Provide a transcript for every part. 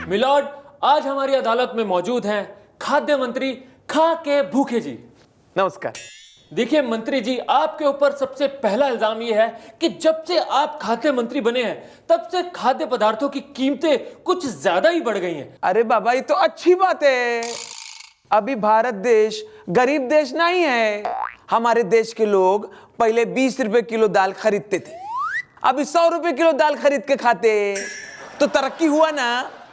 Milord, आज हमारी अदालत में मौजूद हैं खाद्य मंत्री खा के भूखे जी। नमस्कार। देखिए मंत्री जी, आपके ऊपर सबसे पहला इल्जाम यह है कि जब से आप खाद्य मंत्री बने हैं तब से खाद्य पदार्थों की कीमतें कुछ ज्यादा ही बढ़ गई हैं। अरे बाबा, ये तो अच्छी बात है। अभी भारत देश गरीब देश नहीं है। हमारे देश के लोग पहले 20 रुपए किलो दाल खरीदते थे, अभी 100 रुपए किलो दाल खरीद के खाते, तो तरक्की हुआ ना।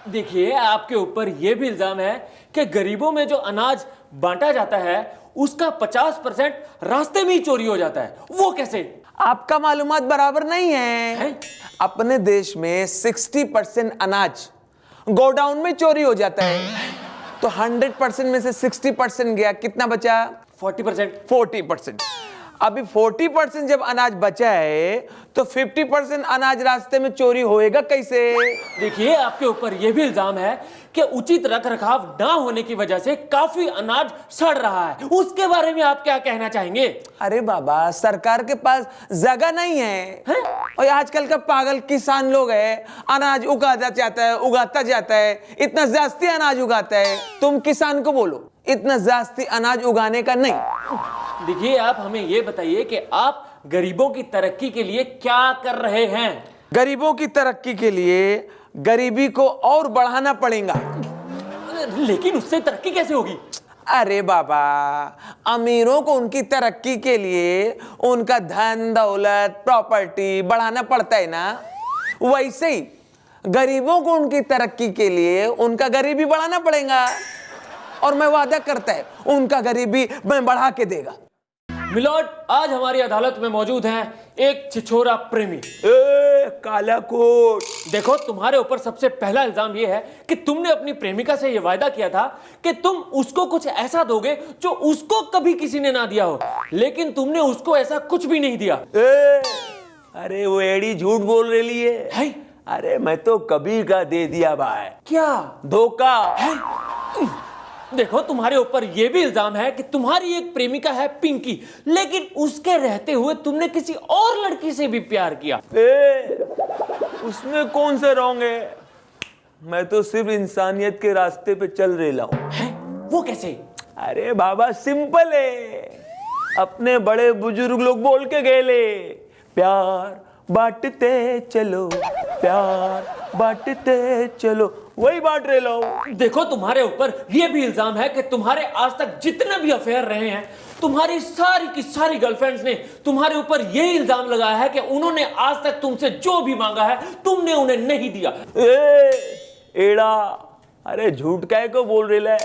देखिए, आपके ऊपर यह भी इल्जाम है कि गरीबों में जो अनाज बांटा जाता है उसका 50% रास्ते में ही चोरी हो जाता है। वो कैसे? आपका मालूमात बराबर नहीं है। अपने देश में 60% अनाज गोडाउन में चोरी हो जाता है, तो 100% में से 60% गया, कितना बचा? 40%। अभी 40% जब अनाज बचा है तो 50% अनाज रास्ते में चोरी होएगा कैसे? देखिए, आपके ऊपर यह भी इल्जाम है कि उचित रखरखाव ना होने की वजह से काफी अनाज सड़ रहा है। उसके बारे में आप क्या कहना चाहेंगे? अरे बाबा, सरकार के पास जगह नहीं है? और आजकल का पागल किसान लोग है, अनाज उगाता जाता है, इतना जास्ती अनाज उगाता है। तुम किसान को बोलो इतना जास्ती अनाज उगाने का नहीं। देखिए, आप हमें यह बताइए कि आप गरीबों की तरक्की के लिए क्या कर रहे हैं? गरीबों की तरक्की के लिए गरीबी को और बढ़ाना पड़ेगा। लेकिन उससे तरक्की कैसे होगी? अरे बाबा, अमीरों को उनकी तरक्की के लिए उनका धन दौलत प्रॉपर्टी बढ़ाना पड़ता है ना, वैसे ही गरीबों को उनकी तरक्की के लिए उनका गरीबी बढ़ाना पड़ेगा। और मैं वादा करता है उनका गरीबी मैं बढ़ा के देगा। मिलॉर्ड, आज हमारी अदालत में मौजूद हैं एक छिछोरा प्रेमी। काला कोट। देखो, तुम्हारे ऊपर सबसे पहला इल्जाम यह है कि तुमने अपनी प्रेमिका से यह वायदा किया था कि तुम उसको कुछ ऐसा दोगे जो उसको कभी किसी ने ना दिया हो, लेकिन तुमने उसको ऐसा कुछ भी नहीं दिया। अरे वो एड़ी झूठ बोल रही है। अरे मैं तो कभी का दे दिया भाई। क्या? धोखा। देखो, तुम्हारे ऊपर यह भी इल्जाम है कि तुम्हारी एक प्रेमिका है पिंकी, लेकिन उसके रहते हुए तुमने किसी और लड़की से भी प्यार किया। उसमें कौन सा रॉन्ग है? मैं तो सिर्फ इंसानियत के रास्ते पे चल रहा हूँ। वो कैसे? अरे बाबा, सिंपल है। अपने बड़े बुजुर्ग लोग बोल के गए, प्यार बांटते चलो, प्यार बांटते चलो, वही बांट रहे लोग। देखो, तुम्हारे ऊपर यह भी इल्जाम है कि तुम्हारे आज तक जितने भी अफेयर रहे हैं, तुम्हारी सारी की सारी गर्लफ्रेंड्स ने तुम्हारे ऊपर यह इल्जाम लगाया है कि उन्होंने आज तक तुमसे जो भी मांगा है तुमने उन्हें नहीं दिया। एड़ा, अरे झूठ काय को बोल रहे है?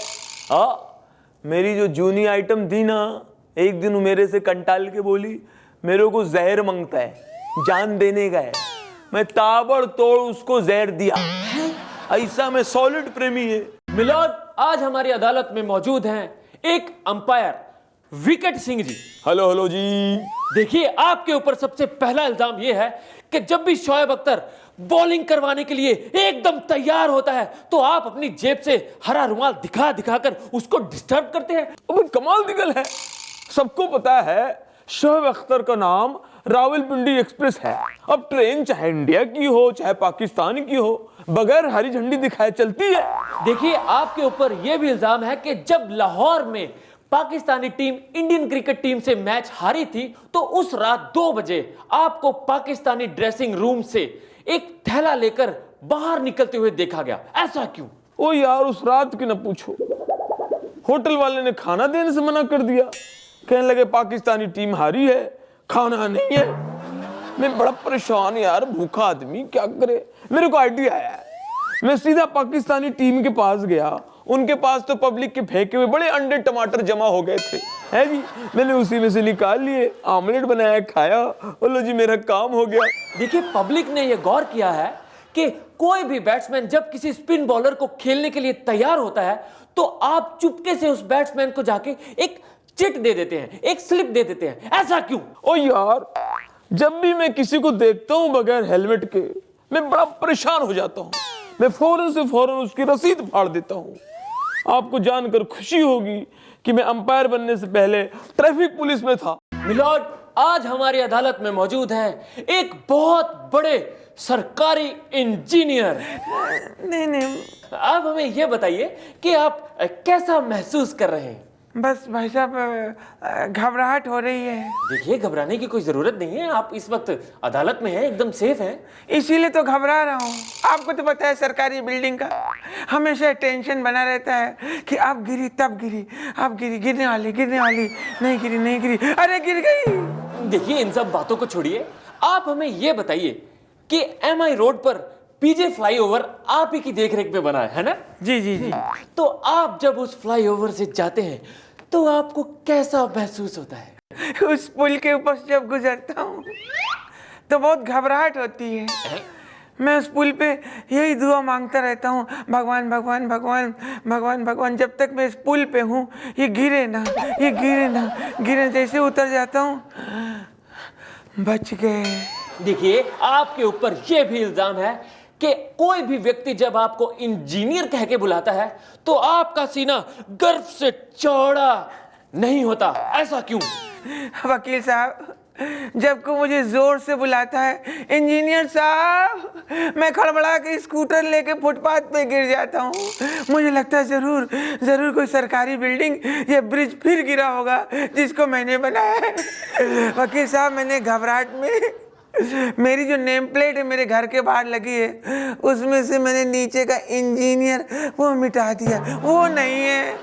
हाँ, मेरी जो जूनी आइटम थी ना, एक दिन मेरे से कंटाल के बोली मेरे को जहर मांगता है, जान देने का है। मैं ताबड़तोड़ उसको जहर दिया। ऐसा में सॉलिड प्रेमी है। मिलॉर्ड, आज हमारी अदालत में मौजूद हैं एक umpire wicket Singh ji. Hello जी। देखिए, आपके ऊपर सबसे पहला इल्जाम यह है कि जब भी शोएब अख्तर बॉलिंग करवाने के लिए एकदम तैयार होता है तो आप अपनी जेब से हरा रुमाल दिखा दिखाकर उसको डिस्टर्ब करते हैं। अब कमाल दिगल है। सबको पता है शोएब अख्तर का नाम रावलपिंडी एक्सप्रेस है। अब ट्रेन चाहे इंडिया की हो चाहे पाकिस्तान की हो, बगैर हरी झंडी दिखाए चलती है। देखिए, आपके ऊपर यह भी इल्जाम है कि जब लाहौर में Pakistani team Indian cricket team से मैच हारी थी तो उस रात 2 बजे आपको पाकिस्तानी ड्रेसिंग रूम से एक थैला लेकर बाहर निकलते हुए देखा गया। ऐसा क्यों? ओ यार, उस रात की न पूछो। होटल वाले ने खाना देने से मना कर दिया, कहने लगे पाकिस्तानी टीम हारी है, खाना नहीं है। मैं बड़ा परेशान यार, भूखा आदमी क्या करे। मेरे को आइडिया आया, मैं सीधा पाकिस्तानी टीम के पास गया। उनके पास तो पब्लिक के फेंके हुए बड़े अंडे टमाटर जमा हो गए थे, है जी। मैंने उसी में से निकाल लिए, आमलेट बनाया, खाया, बोलो जी मेरा काम हो गया। देखिए, पब्लिक ने यह गौर किया है कि कोई भी बैट्समैन जब किसी स्पिन बॉलर को खेलने के लिए तैयार होता है तो आप चुपके से उस बैट्समैन को जाके एक चिट दे देते हैं, एक स्लिप दे देते हैं। ऐसा क्यों? ओ यार, जब भी मैं किसी को देखता हूं बगैर हेलमेट के, मैं बड़ा परेशान हो जाता हूं। मैं फौरन से फौरन उसकी रसीद फाड़ देता हूं। आपको जानकर खुशी होगी कि मैं अंपायर बनने से पहले ट्रैफिक पुलिस में था। मिलॉर्ड, आज हमारी अदालत में मौजूद है एक बहुत बड़े सरकारी इंजीनियर। नहीं नहीं, आप हमें यह बताइए कि आप कैसा महसूस कर रहे हैं। बस भाई साहब घबराहट हो रही है। देखिए, घबराने की कोई जरूरत नहीं है, आप इस वक्त अदालत में हैं, एकदम सेफ हैं। इसीलिए तो घबरा रहा हूँ। आपको तो पता है सरकारी बिल्डिंग का हमेशा टेंशन बना रहता है कि आप गिरी तब गिरी, आप गिरी, गिरने वाली, नहीं गिरी, नहीं गिरी, अरे गिर गई। देखिए, इन सब बातों को छोड़िए, आप हमें यह बताइए कि MI रोड पर PJ फ्लाईओवर आप ही की देखरेख में बना है ना? जी जी जी। तो आप जब उस फ्लाईओवर से जाते हैं तो आपको कैसा महसूस होता है? उस पुल के ऊपर से जब गुजरता हूँ तो बहुत घबराहट होती है। मैं उस पुल पे यही दुआ मांगता रहता हूँ, भगवान भगवान भगवान भगवान भगवान, जब तक मैं इस पुल पे हूँ ये गिरे ना, ये गिरे ना, गिरे। जैसे उतर जाता हूँ, बच गए। देखिए, आपके ऊपर यह भी इल्जाम है कि कोई भी व्यक्ति जब आपको इंजीनियर कह के बुलाता है तो आपका सीना गर्व से चौड़ा नहीं होता, ऐसा क्यों? वकील साहब, जब को मुझे जोर से बुलाता है इंजीनियर साहब, मैं खड़बड़ा के स्कूटर लेके फुटपाथ पे गिर जाता हूँ। मुझे लगता है जरूर जरूर कोई सरकारी बिल्डिंग या ब्रिज फिर गिरा होगा जिसको मैंने बनाया है। वकील साहब, मैंने घबराहट में मेरी जो नेम प्लेट है मेरे घर के बाहर लगी है, उसमें से मैंने नीचे का इंजीनियर वो मिटा दिया, वो नहीं है।